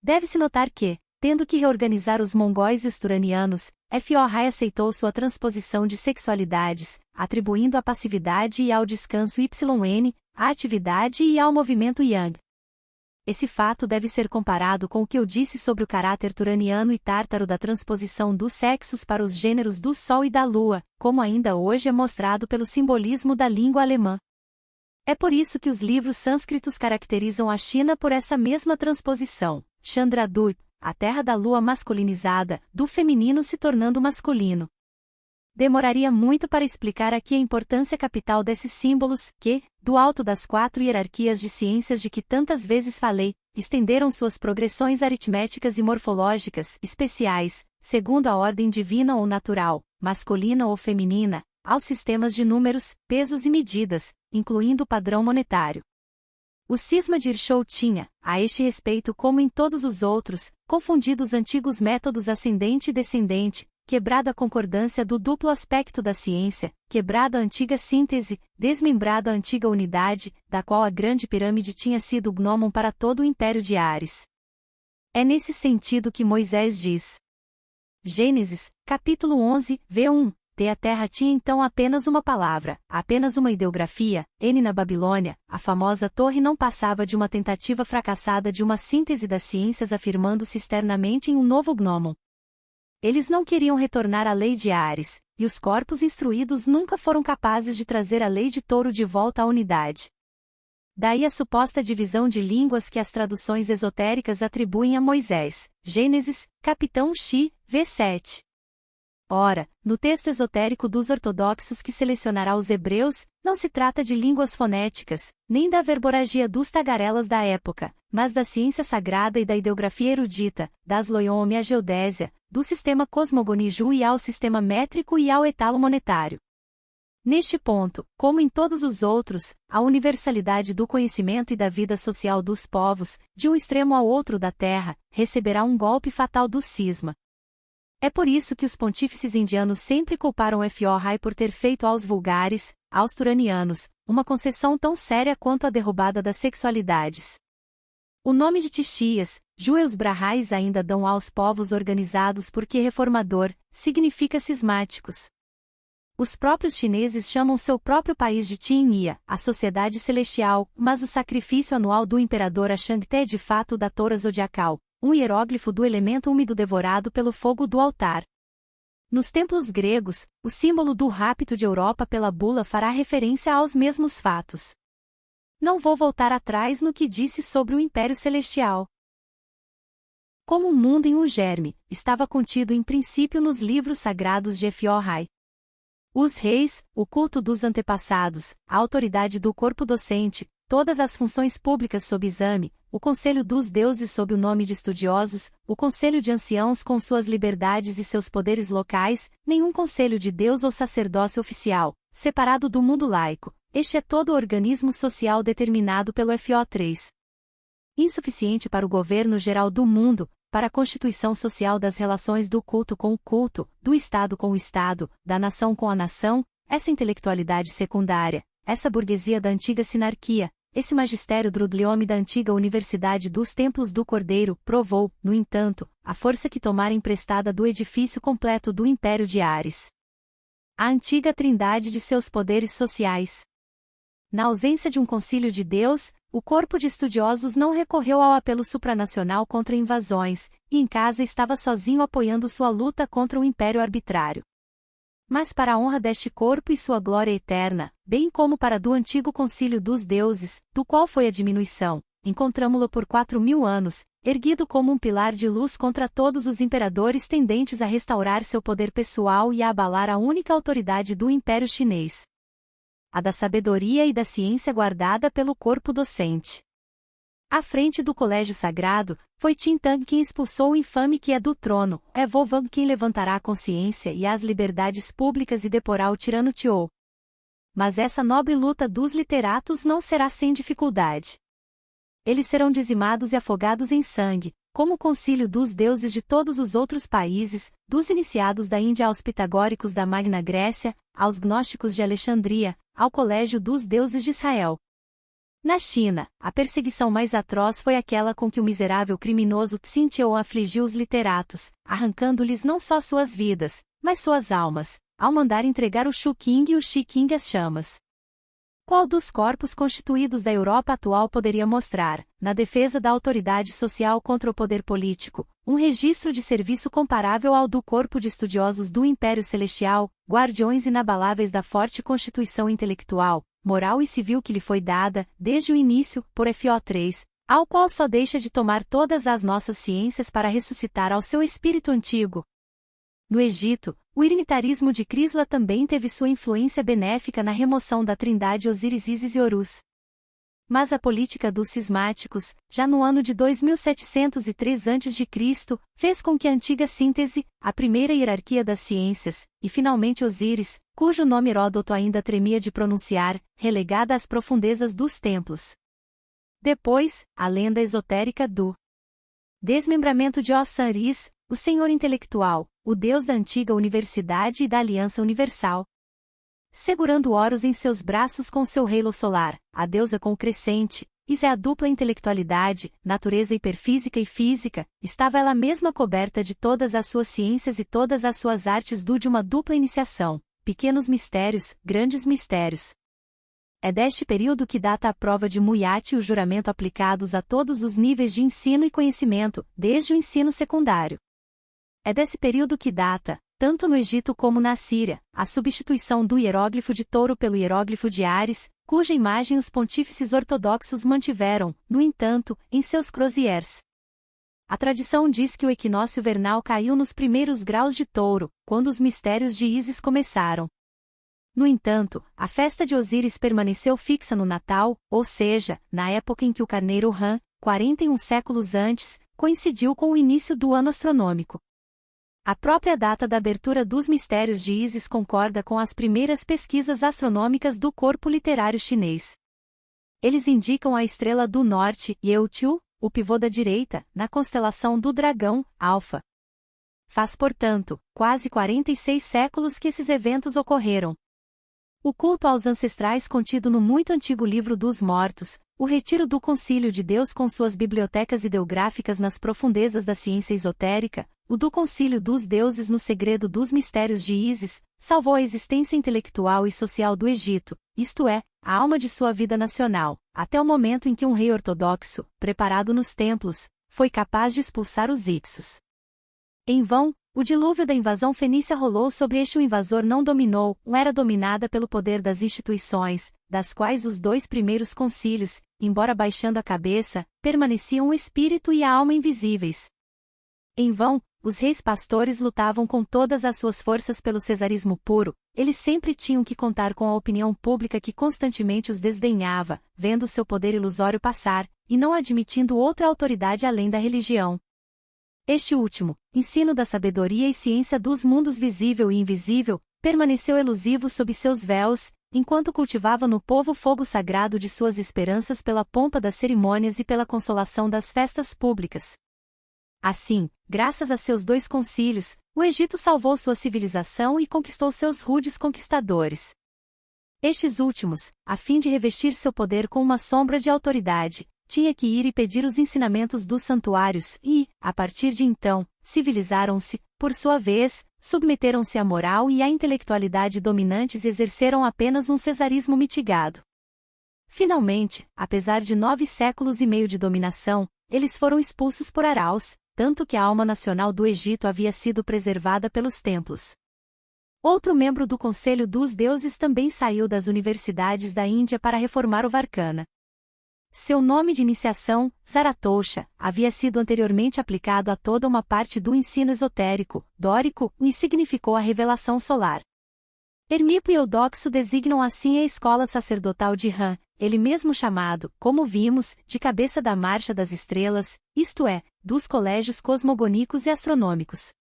S1: Deve-se notar que, tendo que reorganizar os mongóis e os turanianos, Forrai aceitou sua transposição de sexualidades, atribuindo à passividade e ao descanso Yn, à atividade e ao movimento Yang. Esse fato deve ser comparado com o que eu disse sobre o caráter turaniano e tártaro da transposição dos sexos para os gêneros do Sol e da Lua, como ainda hoje é mostrado pelo simbolismo da língua alemã. É por isso que os livros sânscritos caracterizam a China por essa mesma transposição, Chandradup, a terra da lua masculinizada, do feminino se tornando masculino. Demoraria muito para explicar aqui a importância capital desses símbolos, que, do alto das 4 hierarquias de ciências de que tantas vezes falei, estenderam suas progressões aritméticas e morfológicas especiais, segundo a ordem divina ou natural, masculina ou feminina, aos sistemas de números, pesos e medidas, incluindo o padrão monetário. O cisma de Irschol tinha, a este respeito como em todos os outros, confundido os antigos métodos ascendente e descendente, quebrado a concordância do duplo aspecto da ciência, quebrado a antiga síntese, desmembrado a antiga unidade, da qual a grande pirâmide tinha sido o gnomon para todo o império de Ares. É nesse sentido que Moisés diz. Gênesis, capítulo 11, v1. A terra tinha então apenas uma palavra, apenas uma ideografia, na Babilônia, a famosa torre não passava de uma tentativa fracassada de uma síntese das ciências afirmando-se externamente em um novo gnomon. Eles não queriam retornar à lei de Ares, e os corpos instruídos nunca foram capazes de trazer a lei de Touro de volta à unidade. Daí a suposta divisão de línguas que as traduções esotéricas atribuem a Moisés, Gênesis, capitão Xi, v7. Ora, no texto esotérico dos ortodoxos que selecionará os hebreus, não se trata de línguas fonéticas, nem da verborragia dos tagarelas da época, mas da ciência sagrada e da ideografia erudita, das loiom e a geodésia, do sistema cosmogoniju e ao sistema métrico e ao etalo monetário. Neste ponto, como em todos os outros, a universalidade do conhecimento e da vida social dos povos, de um extremo ao outro da Terra, receberá um golpe fatal do cisma. É por isso que os pontífices indianos sempre culparam Forrai por ter feito aos vulgares, aos turanianos, uma concessão tão séria quanto a derrubada das sexualidades. O nome de Tixias, Jueus Brahais ainda dão aos povos organizados porque reformador, significa cismáticos. Os próprios chineses chamam seu próprio país de Tianhia, a sociedade celestial, mas o sacrifício anual do imperador a Shangte é de fato da Tora zodiacal, um hieróglifo do elemento úmido devorado pelo fogo do altar. Nos templos gregos, o símbolo do rapto de Europa pela bula fará referência aos mesmos fatos. Não vou voltar atrás no que disse sobre o Império Celestial. Como um mundo em um germe, estava contido em princípio nos livros sagrados de Forrai. Os reis, o culto dos antepassados, a autoridade do corpo docente, todas as funções públicas sob exame, o conselho dos deuses sob o nome de estudiosos, o conselho de anciãos com suas liberdades e seus poderes locais, nenhum conselho de Deus ou sacerdócio oficial, separado do mundo laico, este é todo o organismo social determinado pelo FO3. Insuficiente para o governo geral do mundo, para a constituição social das relações do culto com o culto, do Estado com o Estado, da nação com a nação, essa intelectualidade secundária, essa burguesia da antiga sinarquia, esse magistério drudliome da antiga Universidade dos Templos do Cordeiro, provou, no entanto, a força que tomara emprestada do edifício completo do Império de Ares. A antiga trindade de seus poderes sociais. Na ausência de um concílio de Deus, o corpo de estudiosos não recorreu ao apelo supranacional contra invasões, e em casa estava sozinho apoiando sua luta contra o império arbitrário. Mas para a honra deste corpo e sua glória eterna, bem como para a do antigo concílio dos deuses, do qual foi a diminuição, encontramo-lo por 4.000 anos, erguido como um pilar de luz contra todos os imperadores tendentes a restaurar seu poder pessoal e a abalar a única autoridade do Império Chinês. A da sabedoria e da ciência guardada pelo corpo docente. À frente do colégio sagrado, foi Tintang quem expulsou o infame que é do trono, é Vovang quem levantará a consciência e as liberdades públicas e deporá o tirano Tiou. Mas essa nobre luta dos literatos não será sem dificuldade. Eles serão dizimados e afogados em sangue, como o concílio dos deuses de todos os outros países, dos iniciados da Índia aos pitagóricos da Magna Grécia, aos gnósticos de Alexandria, ao colégio dos deuses de Israel. Na China, a perseguição mais atroz foi aquela com que o miserável criminoso Tsintiou afligiu os literatos, arrancando-lhes não só suas vidas, mas suas almas, ao mandar entregar o Shu Qing e o Shi Qing às chamas. Qual dos corpos constituídos da Europa atual poderia mostrar, na defesa da autoridade social contra o poder político, um registro de serviço comparável ao do corpo de estudiosos do Império Celestial, guardiões inabaláveis da forte constituição intelectual, moral e civil que lhe foi dada, desde o início, por FO3, ao qual só deixa de tomar todas as nossas ciências para ressuscitar ao seu espírito antigo? No Egito, o eremitarismo de Crisla também teve sua influência benéfica na remoção da trindade Osíris Ísis e Horus. Mas a política dos cismáticos, já no ano de 2703 a.C., fez com que a antiga síntese, a primeira hierarquia das ciências, e finalmente Osíris, cujo nome Heródoto ainda tremia de pronunciar, relegada às profundezas dos templos. Depois, a lenda esotérica do desmembramento de Osiris, o senhor intelectual, o deus da antiga universidade e da aliança universal. Segurando Horus em seus braços com seu halo solar, a deusa com o crescente, isso é a dupla intelectualidade, natureza hiperfísica e física, estava ela mesma coberta de todas as suas ciências e todas as suas artes de uma dupla iniciação, pequenos mistérios, grandes mistérios. É deste período que data a prova de Muyat e o juramento aplicados a todos os níveis de ensino e conhecimento, desde o ensino secundário. É desse período que data, tanto no Egito como na Síria, a substituição do hieróglifo de touro pelo hieróglifo de Ares, cuja imagem os pontífices ortodoxos mantiveram, no entanto, em seus croziers. A tradição diz que o equinócio vernal caiu nos primeiros graus de touro, quando os mistérios de Ísis começaram. No entanto, a festa de Osíris permaneceu fixa no Natal, ou seja, na época em que o carneiro Ram, 41 séculos antes, coincidiu com o início do ano astronômico. A própria data da abertura dos mistérios de Ísis concorda com as primeiras pesquisas astronômicas do corpo literário chinês. Eles indicam a estrela do norte, Yeotiu, o pivô da direita, na constelação do Dragão, Alfa. Faz, portanto, quase 46 séculos que esses eventos ocorreram. O culto aos ancestrais contido no muito antigo Livro dos Mortos, o retiro do Concílio de Deus com suas bibliotecas ideográficas nas profundezas da ciência esotérica, o do Concílio dos Deuses no segredo dos mistérios de Ísis, salvou a existência intelectual e social do Egito, isto é, a alma de sua vida nacional, até o momento em que um rei ortodoxo, preparado nos templos, foi capaz de expulsar os Ixos. Em vão, o dilúvio da invasão fenícia rolou sobre este o invasor não dominou, era dominada pelo poder das instituições, das quais os dois primeiros concílios, embora baixando a cabeça, permaneciam o espírito e a alma invisíveis. Em vão, os reis pastores lutavam com todas as suas forças pelo cesarismo puro, eles sempre tinham que contar com a opinião pública que constantemente os desdenhava, vendo seu poder ilusório passar, e não admitindo outra autoridade além da religião. Este último, ensino da sabedoria e ciência dos mundos visível e invisível, permaneceu elusivo sob seus véus, enquanto cultivava no povo o fogo sagrado de suas esperanças pela pompa das cerimônias e pela consolação das festas públicas. Assim, graças a seus dois concílios, o Egito salvou sua civilização e conquistou seus rudes conquistadores. Estes últimos, a fim de revestir seu poder com uma sombra de autoridade, tinha que ir e pedir os ensinamentos dos santuários e, a partir de então, civilizaram-se, por sua vez, submeteram-se à moral e à intelectualidade dominantes e exerceram apenas um cesarismo mitigado. Finalmente, apesar de 9 séculos e meio de dominação, eles foram expulsos por Araus, tanto que a alma nacional do Egito havia sido preservada pelos templos. Outro membro do Conselho dos Deuses também saiu das universidades da Índia para reformar o Varkana. Seu nome de iniciação, Zaratosha, havia sido anteriormente aplicado a toda uma parte do ensino esotérico, dórico, e significou a revelação solar. Hermipo e Eudoxo designam assim a escola sacerdotal de Ram, ele mesmo chamado, como vimos, de cabeça da marcha das estrelas, isto é, dos colégios cosmogônicos e astronômicos.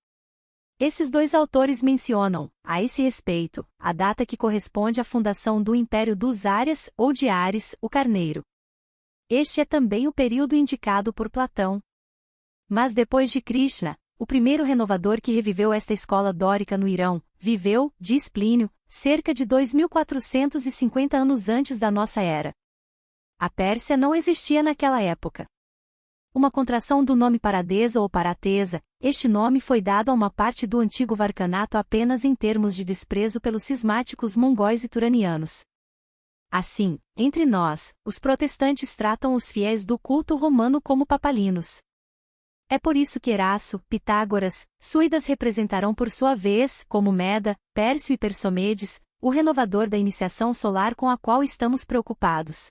S1: Esses dois autores mencionam, a esse respeito, a data que corresponde à fundação do Império dos Árias ou de Ares, o Carneiro. Este é também o período indicado por Platão. Mas depois de Krishna, o primeiro renovador que reviveu esta escola dórica no Irão, viveu, diz Plínio, cerca de 2450 anos antes da nossa era. A Pérsia não existia naquela época. Uma contração do nome Paradesa ou Paratesa, este nome foi dado a uma parte do antigo Varcanato apenas em termos de desprezo pelos cismáticos mongóis e turanianos. Assim, entre nós, os protestantes tratam os fiéis do culto romano como papalinos. É por isso que Eraço, Pitágoras, Suidas representarão por sua vez, como Meda, Pércio e Persomedes, o renovador da iniciação solar com a qual estamos preocupados.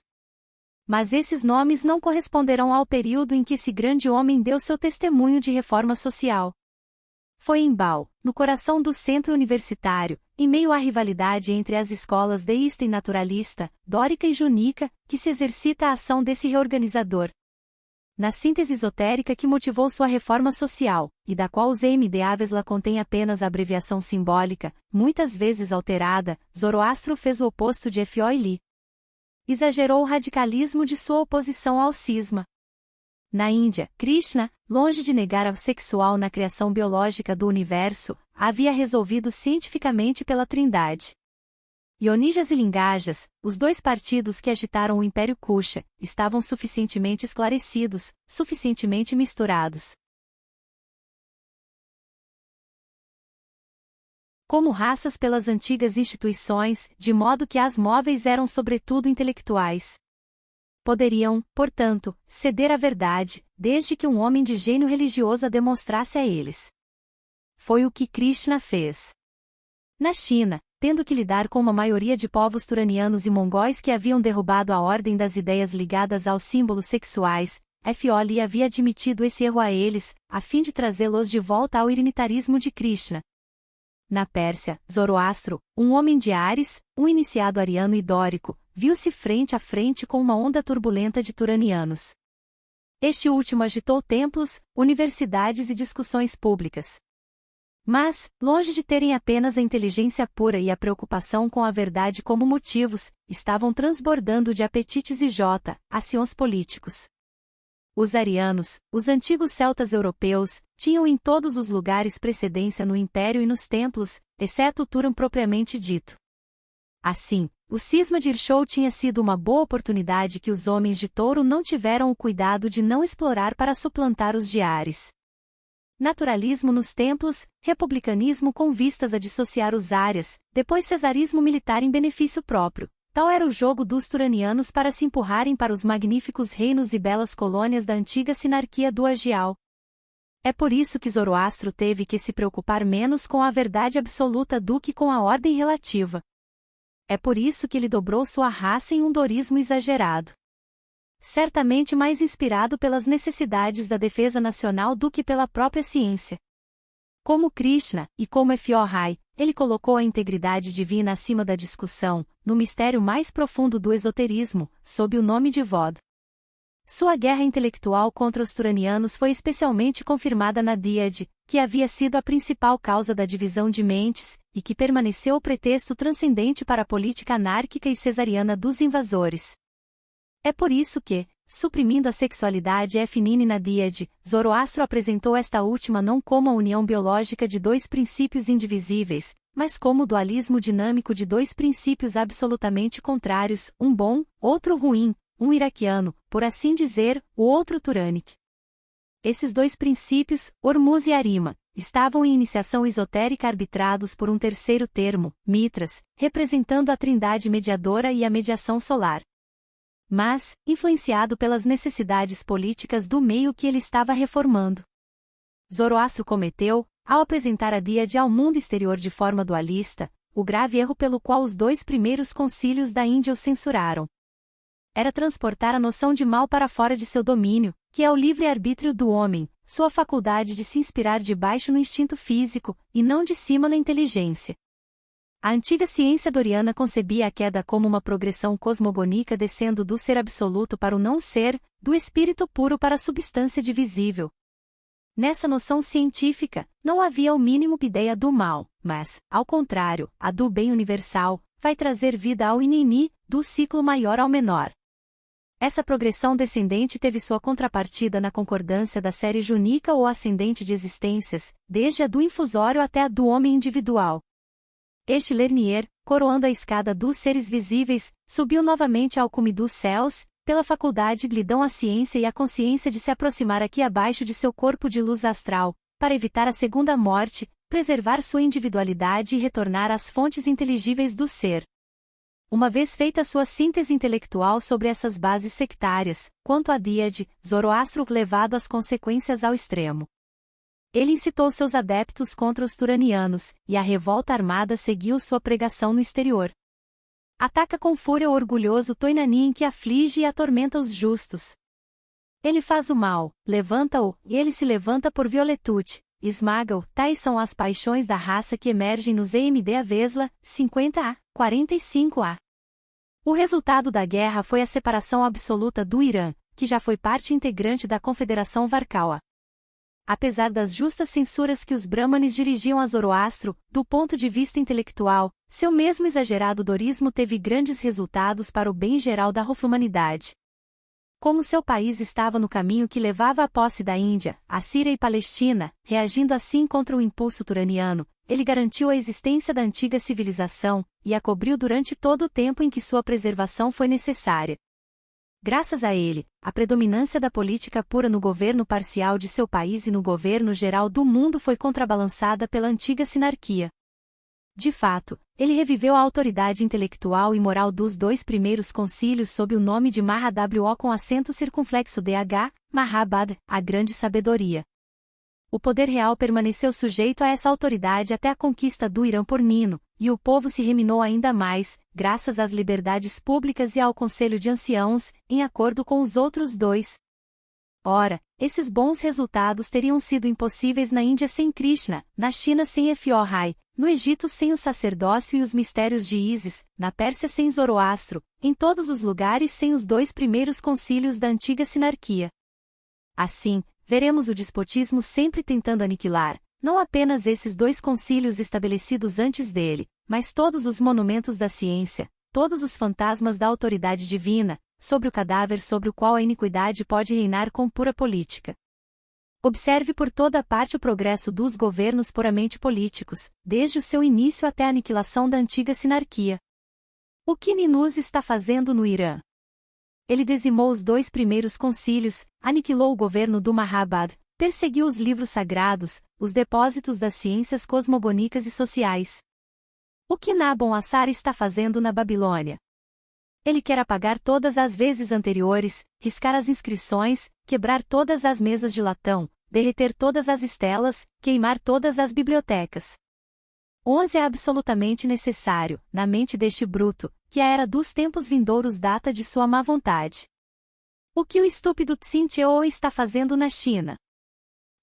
S1: Mas esses nomes não corresponderão ao período em que esse grande homem deu seu testemunho de reforma social. Foi em Baal, no coração do centro universitário, em meio à rivalidade entre as escolas deísta e naturalista, dórica e jônica, que se exercita a ação desse reorganizador. Na síntese esotérica que motivou sua reforma social, e da qual ZMD Avesla contém apenas a abreviação simbólica, muitas vezes alterada, Zoroastro fez o oposto de Fó e Li. Exagerou o radicalismo de sua oposição ao cisma. Na Índia, Krishna, longe de negar o sexual na criação biológica do universo, havia resolvido cientificamente pela Trindade. Ionijas e Lingajas, os dois partidos que agitaram o Império Kusha, estavam suficientemente esclarecidos, suficientemente misturados. Como raças pelas antigas instituições, de modo que as móveis eram sobretudo intelectuais. Poderiam, portanto, ceder à verdade, desde que um homem de gênio religioso a demonstrasse a eles. Foi o que Krishna fez. Na China, tendo que lidar com uma maioria de povos turanianos e mongóis que haviam derrubado a ordem das ideias ligadas aos símbolos sexuais, Fó Li havia admitido esse erro a eles, a fim de trazê-los de volta ao irinitarismo de Krishna. Na Pérsia, Zoroastro, um homem de Ares, um iniciado ariano e dórico, viu-se frente a frente com uma onda turbulenta de turanianos. Este último agitou templos, universidades e discussões públicas. Mas, longe de terem apenas a inteligência pura e a preocupação com a verdade como motivos, estavam transbordando de apetites e aciões políticos. Os arianos, os antigos celtas europeus, tinham em todos os lugares precedência no império e nos templos, exceto Turan propriamente dito. Assim, o cisma de Irshou tinha sido uma boa oportunidade que os homens de Touro não tiveram o cuidado de não explorar para suplantar os de Ares. Naturalismo nos templos, republicanismo com vistas a dissociar os áreas, depois cesarismo militar em benefício próprio. Tal era o jogo dos turanianos para se empurrarem para os magníficos reinos e belas colônias da antiga sinarquia do Agial. É por isso que Zoroastro teve que se preocupar menos com a verdade absoluta do que com a ordem relativa. É por isso que ele dobrou sua raça em um dorismo exagerado. Certamente mais inspirado pelas necessidades da defesa nacional do que pela própria ciência. Como Krishna, e como Fó Rai, ele colocou a integridade divina acima da discussão, no mistério mais profundo do esoterismo, sob o nome de Vod. Sua guerra intelectual contra os turanianos foi especialmente confirmada na Díade, que havia sido a principal causa da divisão de mentes, e que permaneceu o pretexto transcendente para a política anárquica e cesariana dos invasores. É por isso que, suprimindo a sexualidade feminina na Díade, Zoroastro apresentou esta última não como a união biológica de dois princípios indivisíveis, mas como o dualismo dinâmico de dois princípios absolutamente contrários, um bom, outro ruim, um iraquiano, por assim dizer, o outro turânico. Esses dois princípios, Hormuz e Arima, estavam em iniciação esotérica arbitrados por um terceiro termo, Mitras, representando a trindade mediadora e a mediação solar. Mas, influenciado pelas necessidades políticas do meio que ele estava reformando, Zoroastro cometeu, ao apresentar a Díade ao mundo exterior de forma dualista, o grave erro pelo qual os dois primeiros concílios da Índia o censuraram. Era transportar a noção de mal para fora de seu domínio, que é o livre-arbítrio do homem, sua faculdade de se inspirar de baixo no instinto físico, e não de cima na inteligência. A antiga ciência doriana concebia a queda como uma progressão cosmogônica descendo do ser absoluto para o não ser, do espírito puro para a substância divisível. Nessa noção científica, não havia o mínimo ideia do mal, mas, ao contrário, a do bem universal, vai trazer vida ao inini, do ciclo maior ao menor. Essa progressão descendente teve sua contrapartida na concordância da série júnica ou ascendente de existências, desde a do infusório até a do homem individual. Este Lernier, coroando a escada dos seres visíveis, subiu novamente ao cume dos céus, pela faculdade lhe dão a ciência e a consciência de se aproximar aqui abaixo de seu corpo de luz astral, para evitar a segunda morte, preservar sua individualidade e retornar às fontes inteligíveis do ser. Uma vez feita sua síntese intelectual sobre essas bases sectárias, quanto a Díade, Zoroastro levado às consequências ao extremo. Ele incitou seus adeptos contra os turanianos, e a revolta armada seguiu sua pregação no exterior. Ataca com fúria o orgulhoso Toinanin que aflige e atormenta os justos. Ele faz o mal, levanta-o, e ele se levanta por violetude, esmaga-o, tais são as paixões da raça que emergem nos EMD Avesla, 50a, 45a. O resultado da guerra foi a separação absoluta do Irã, que já foi parte integrante da Confederação Varkawa. Apesar das justas censuras que os brahmanes dirigiam a Zoroastro, do ponto de vista intelectual, seu mesmo exagerado dorismo teve grandes resultados para o bem geral da humanidade. Como seu país estava no caminho que levava à posse da Índia, a Síria e Palestina, reagindo assim contra o impulso turaniano, ele garantiu a existência da antiga civilização, e a cobriu durante todo o tempo em que sua preservação foi necessária. Graças a ele, a predominância da política pura no governo parcial de seu país e no governo geral do mundo foi contrabalançada pela antiga sinarquia. De fato, ele reviveu a autoridade intelectual e moral dos dois primeiros concílios sob o nome de Mahawo com acento circunflexo DH, Mahabad, a grande sabedoria. O poder real permaneceu sujeito a essa autoridade até a conquista do Irã por Nino, e o povo se reminou ainda mais, graças às liberdades públicas e ao conselho de anciãos, em acordo com os outros dois. Ora, esses bons resultados teriam sido impossíveis na Índia sem Krishna, na China sem Ephiorrai, no Egito sem o sacerdócio e os mistérios de Ísis, na Pérsia sem Zoroastro, em todos os lugares sem os dois primeiros concílios da antiga sinarquia. Assim, veremos o despotismo sempre tentando aniquilar, não apenas esses dois concílios estabelecidos antes dele, mas todos os monumentos da ciência, todos os fantasmas da autoridade divina, sobre o cadáver sobre o qual a iniquidade pode reinar com pura política. Observe por toda parte o progresso dos governos puramente políticos, desde o seu início até a aniquilação da antiga sinarquia. O que Ninus está fazendo no Irã? Ele dizimou os dois primeiros concílios, aniquilou o governo do Mahabad, perseguiu os livros sagrados, os depósitos das ciências cosmogônicas e sociais. O que Nabon-Assar está fazendo na Babilônia? Ele quer apagar todas as vezes anteriores, riscar as inscrições, quebrar todas as mesas de latão, derreter todas as estelas, queimar todas as bibliotecas. 11 é absolutamente necessário, na mente deste bruto, que a era dos tempos vindouros data de sua má vontade. O que o estúpido Tsinteo está fazendo na China?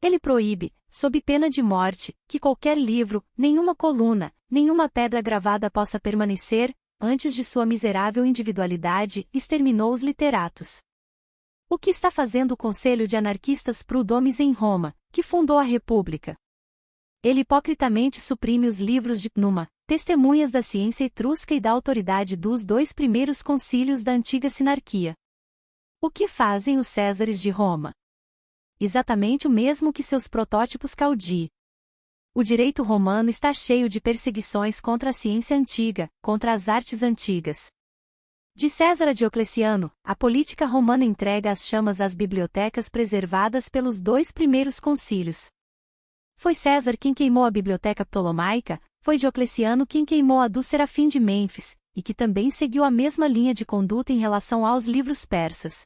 S1: Ele proíbe, sob pena de morte, que qualquer livro, nenhuma coluna, nenhuma pedra gravada possa permanecer, antes de sua miserável individualidade, exterminou os literatos. O que está fazendo o Conselho de Anarquistas Prud'homes em Roma, que fundou a República? Ele hipocritamente suprime os livros de Numa, testemunhas da ciência etrusca e da autoridade dos dois primeiros concílios da antiga sinarquia. O que fazem os Césares de Roma? Exatamente o mesmo que seus protótipos caudí. O direito romano está cheio de perseguições contra a ciência antiga, contra as artes antigas. De César a Diocleciano, a política romana entrega às chamas as bibliotecas preservadas pelos dois primeiros concílios. Foi César quem queimou a biblioteca ptolomaica, foi Diocleciano quem queimou a do Serafim de Mênfis, e que também seguiu a mesma linha de conduta em relação aos livros persas.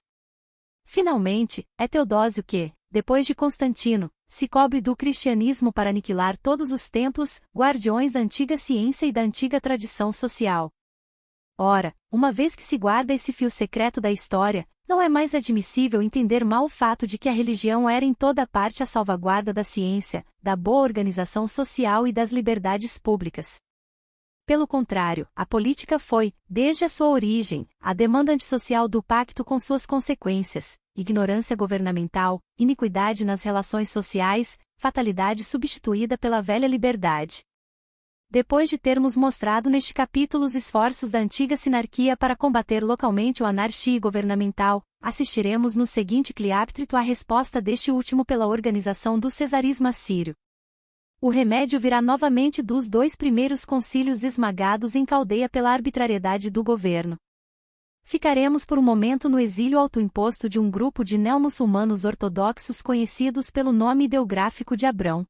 S1: Finalmente, é Teodósio que, depois de Constantino, se cobre do cristianismo para aniquilar todos os templos, guardiões da antiga ciência e da antiga tradição social. Ora, uma vez que se guarda esse fio secreto da história, não é mais admissível entender mal o fato de que a religião era em toda parte a salvaguarda da ciência, da boa organização social e das liberdades públicas. Pelo contrário, a política foi, desde a sua origem, a demanda antissocial do pacto com suas consequências: ignorância governamental, iniquidade nas relações sociais, fatalidade substituída pela velha liberdade. Depois de termos mostrado neste capítulo os esforços da antiga sinarquia para combater localmente o anarquia governamental, assistiremos no seguinte cliáptrito à resposta deste último pela organização do cesarismo assírio. O remédio virá novamente dos 2 primeiros concílios esmagados em caldeia pela arbitrariedade do governo. Ficaremos por um momento no exílio autoimposto de um grupo de neomuçulmanos ortodoxos conhecidos pelo nome ideográfico de Abrão.